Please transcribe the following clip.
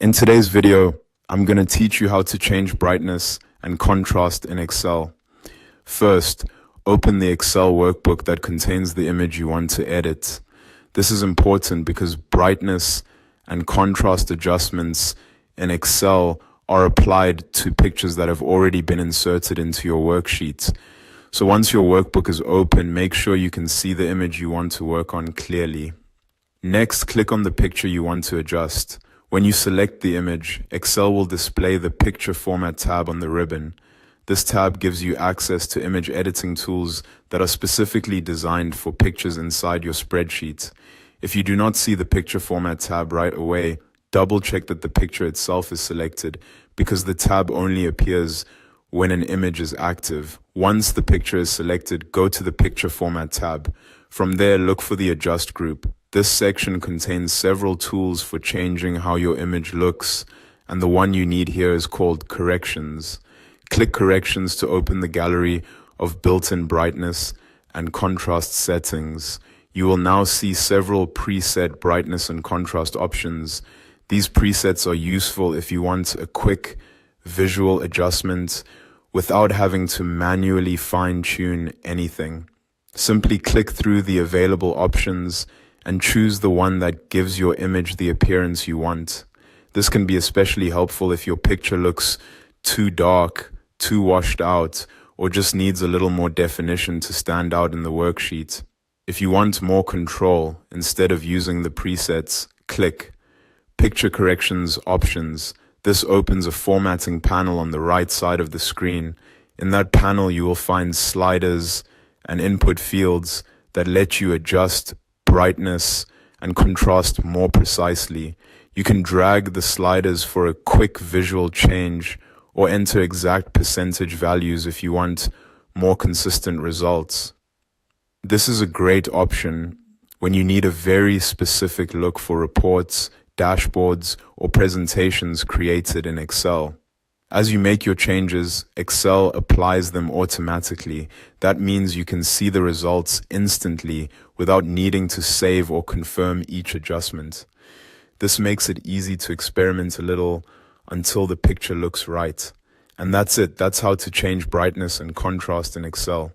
In today's video, I'm going to teach you how to change brightness and contrast in Excel. First, open the Excel workbook that contains the image you want to edit. This is important because brightness and contrast adjustments in Excel are applied to pictures that have already been inserted into your worksheet. So once your workbook is open, make sure you can see the image you want to work on clearly. Next, click on the picture you want to adjust. When you select the image, Excel will display the Picture Format tab on the ribbon. This tab gives you access to image editing tools that are specifically designed for pictures inside your spreadsheet. If you do not see the Picture Format tab right away, double-check that the picture itself is selected because the tab only appears when an image is active. Once the picture is selected, go to the Picture Format tab. From there, look for the Adjust group. This section contains several tools for changing how your image looks, and the one you need here is called Corrections. Click Corrections to open the gallery of built-in brightness and contrast settings. You will now see several preset brightness and contrast options. These presets are useful if you want a quick visual adjustment without having to manually fine-tune anything. Simply click through the available options and choose the one that gives your image the appearance you want. This can be especially helpful if your picture looks too dark, too washed out, or just needs a little more definition to stand out in the worksheet. If you want more control, instead of using the presets, click Picture Corrections Options. This opens a formatting panel on the right side of the screen. In that panel, you will find sliders and input fields that let you adjust brightness and contrast more precisely. You can drag the sliders for a quick visual change or enter exact percentage values if you want more consistent results. This is a great option when you need a very specific look for reports, dashboards, or presentations created in Excel. As you make your changes, Excel applies them automatically. That means you can see the results instantly without needing to save or confirm each adjustment. This makes it easy to experiment a little until the picture looks right. And that's it. That's how to change brightness and contrast in Excel.